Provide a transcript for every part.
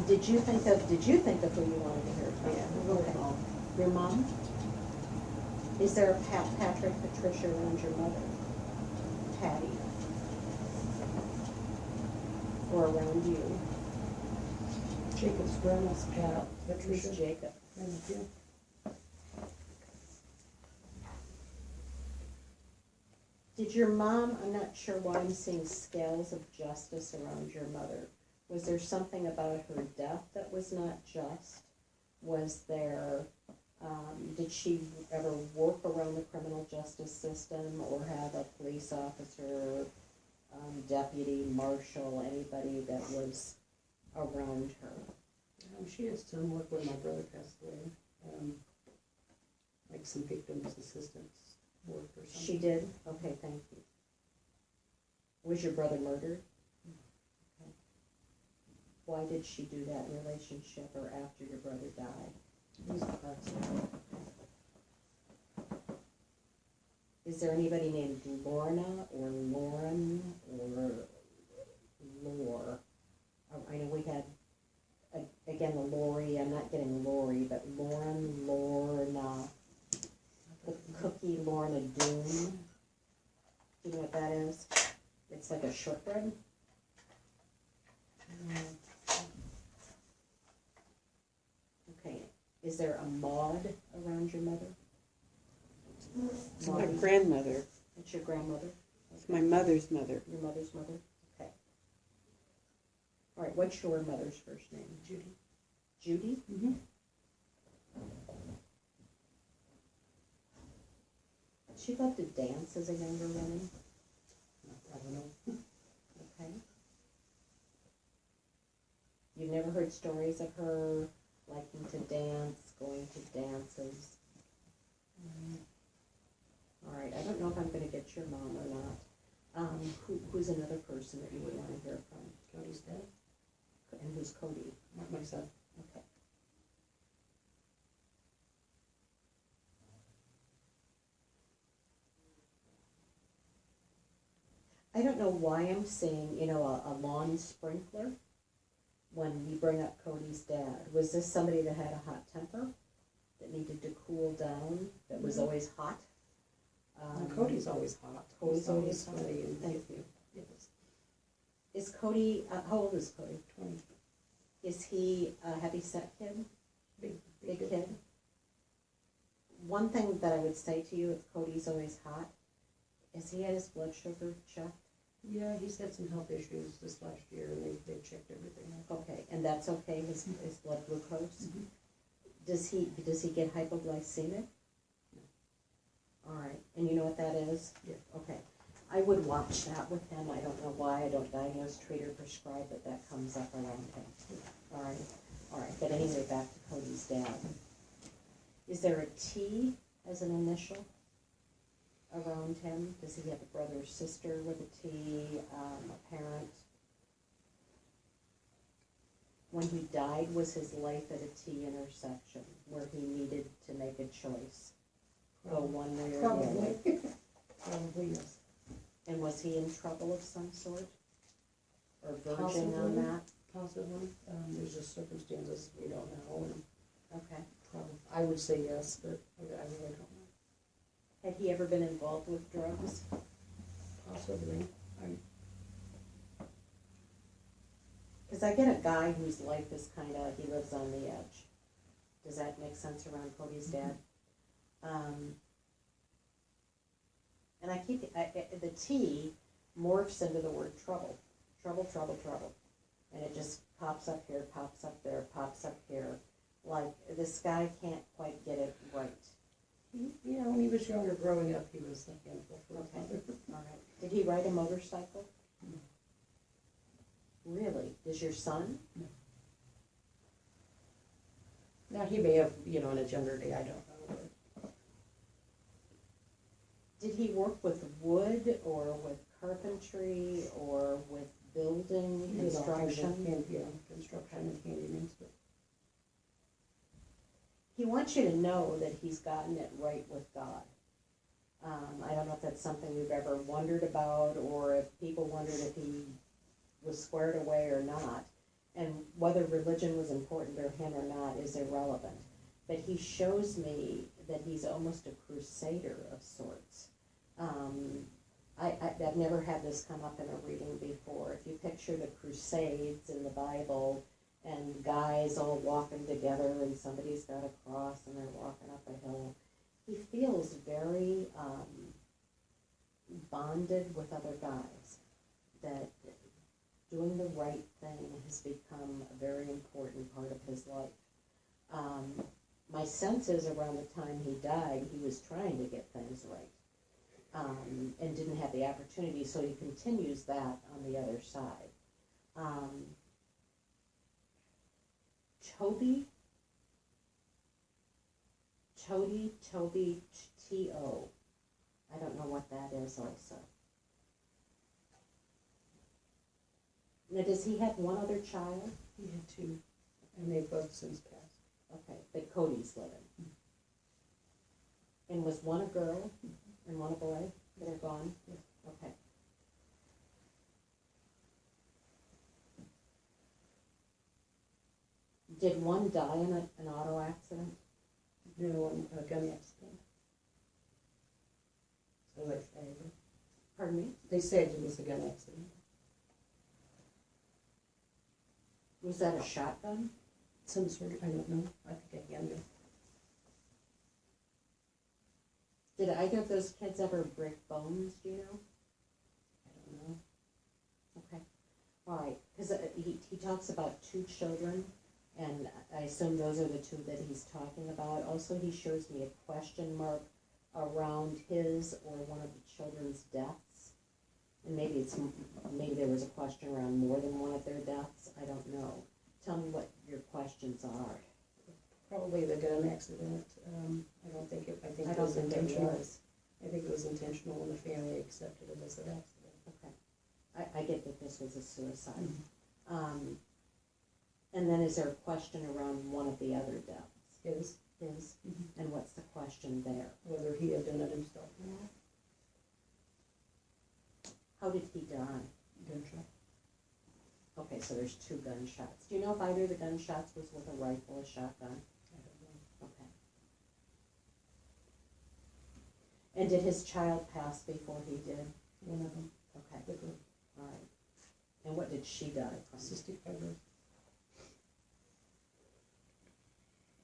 Did you think of who you wanted to hear from? Yeah, Okay. Your mom? Is there a Patrick, Patricia around your mother? Patty? Or around you? Jacob's grandma's Pat, Patricia. Who's Jacob? Thank you. Did your mom, I'm not sure why I'm seeing scales of justice around your mother. Was there something about her death that was not just? Was there, did she ever work around the criminal justice system or have a police officer, deputy, marshal, anybody that was around her? She had some work when my brother passed away, like some victims assistance work or something. She did? Okay, thank you. Was your brother murdered? Okay. Why did she do that in relationship or after your brother died? It was a car accident. Is there anybody named Lorna or Lauren or Lore? I know we had, again, the Lori, I'm not getting Lori, but Lauren, Lorna, the cookie Lorna Doom. Do you know what that is? It's like a shortbread. Okay. Is there a Maud around your mother? It's my grandmother. It's your grandmother? It's my mother's mother. Your mother's mother? Okay. All right, what's your mother's first name? Judy. Judy? Mm-hmm. She loved to dance as a younger woman. I don't know. Okay. You've never heard stories of her liking to dance, going to dances? All right, I don't know if I'm going to get your mom or not. Who's another person that you would want to hear from? Cody's dead. And who's Cody? My son. Okay. I don't know why I'm saying, a lawn sprinkler when we bring up Cody's dad. Was this somebody that had a hot temper, that needed to cool down, that was always hot? Cody's always hot. Cody's always hot. funny and Thank you. Yes. Is Cody, how old is Cody? 20. Is he a heavy-set kid? Big kid? One thing that I would say to you, if Cody's always hot, is he had his blood sugar checked? Yeah, he's had some health issues this last year, and they checked everything out. Okay, and that's okay, his blood glucose? Mm-hmm. Does he get hypoglycemic? No. All right, and you know what that is? Yeah. Okay. I would watch that with him. I don't know why. I don't diagnose, treat, or prescribe, but that comes up around him. All right. But anyway, back to Cody's dad. Is there a T as an initial around him? Does he have a brother or sister with a T, a parent? When he died, was his life at a T intersection where he needed to make a choice? Go one way or the other? Probably. Probably, yes. And was he in trouble of some sort? Or verging Possibly. on that? Possibly. There's just circumstances we don't know. And Okay. probably, I would say yes, but I really don't know. Had he ever been involved with drugs? Possibly. Because I get a guy whose life is he lives on the edge. Does that make sense around Cody's dad? And I keep, the T morphs into the word trouble. Trouble, trouble, trouble. And it just pops up here, pops up there, pops up here. Like, this guy can't quite get it right. Yeah, when he was younger, growing up, he was a handful for his mother. All right. Did he ride a motorcycle? No. Really? Does your son? No. Now, he may have, in his younger day, I don't know. But Did he work with wood or with carpentry or with building, he did all kinds of construction? construction and handyman stuff. He wants you to know that he's gotten it right with God. I don't know if that's something we've ever wondered about or if people wondered if he was squared away or not. and whether religion was important to him or not is irrelevant. But he shows me that he's almost a crusader of sorts. I've never had this come up in a reading before. If you picture the Crusades in the Bible and guys all walking together and somebody's got a cross and they're walking up a hill, he feels very bonded with other guys. That doing the right thing has become a very important part of his life. My sense is around the time he died, he was trying to get things right, and didn't have the opportunity, so he continues that on the other side. Toby, T-O. I don't know what that is also. Now, does he have one other child? He had two, and they've both since passed. Okay, but Cody's living. And was one a girl and one a boy that are gone? Yes. Okay. Did one die in an auto accident? No, a gun accident. So they say. Pardon me? They said it was a gun accident. Was that a shotgun? Some sort of, I don't know, I think a handgun. Did either of those kids ever break bones, do you know? I don't know. Okay, all right, because he talks about two children, and I assume those are the two that he's talking about. Also, he shows me a question mark around his or one of the children's deaths. And maybe there was a question around more than one of their deaths, I don't know. Tell me what your questions are. Probably the gun accident. I think it I was don't think it intentional. was. I think it was intentional and the family accepted it as an accident. Okay, I get that this was a suicide. And then is there a question around one of the other deaths? His, And what's the question there? whether he had done it himself or not. How did he die? Gunshot. Okay, so there's two gunshots. Do you know if either of the gunshots was with a rifle or shotgun? I don't know. Okay. And did his child pass before he did? One of them, Okay, the girl, all right. And what did she die from? cystic fibrosis.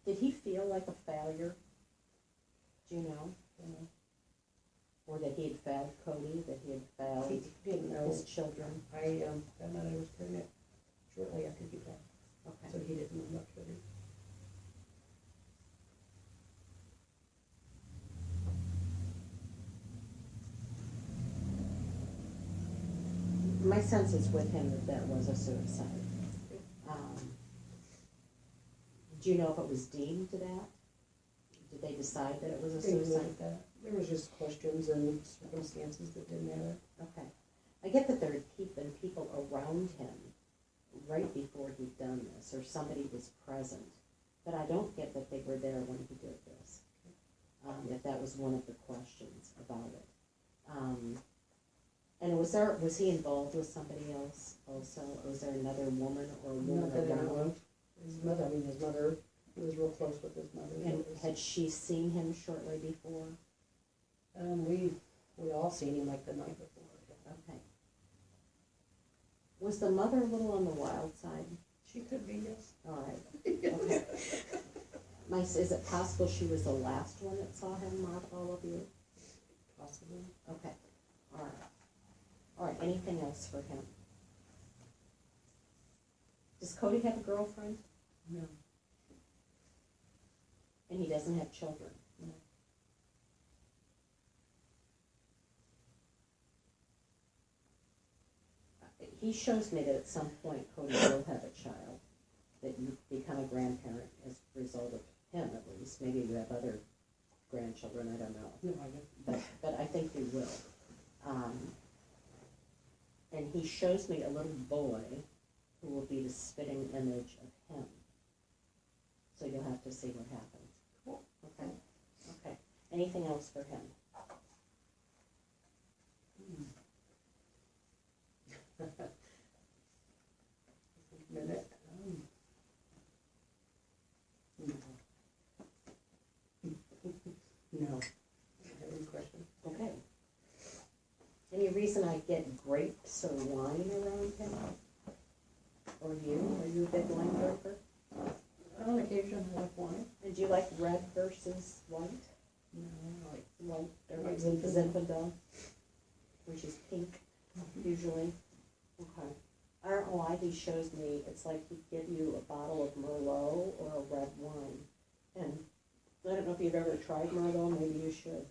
Did he feel like a failure? Do you know? Or that he had failed Cody, that he had failed He didn't know. his children? I found out I was pregnant shortly after he passed, so Okay. he didn't know much of it. My sense is with him that was a suicide. Do you know if it was deemed that? Did they decide that it was a They suicide? believed that. There was just questions and circumstances that didn't add up. Okay. I get that there had been people around him right before he'd done this, or somebody was present, but I don't get that they were there when he did this. If that was one of the questions about it. And was he involved with somebody else also? Or was there another woman or a woman Not that I know around? of. His mother, he was real close with his mother. And had she seen him shortly before? We all seen him like the night before. Okay. Was the mother a little on the wild side? She could be, yes. All right. Okay. Is it possible she was the last one that saw him out of all of you? Possibly. Okay. All right. All right. Anything else for him? Does Cody have a girlfriend? No. And he doesn't have children? No. He shows me that at some point Cody will have a child, that you become a grandparent as a result of him at least. Maybe you have other grandchildren, I don't know. No, I don't. But I think you will. And he shows me a little boy who will be the spitting image of him. So you'll have to see what happens. Cool. Okay? Okay. Anything else for him? A minute. Any reason I get grapes or wine around him? Or you? Are you a big wine drinker? On occasion, I like wine. And do you like red versus white? No, I like, White, or Like Zinfandel, which is pink usually. Okay. I don't know why he shows me, it's like he'd give you a bottle of Merlot or a red wine. And I don't know if you've ever tried Merlot, maybe you should.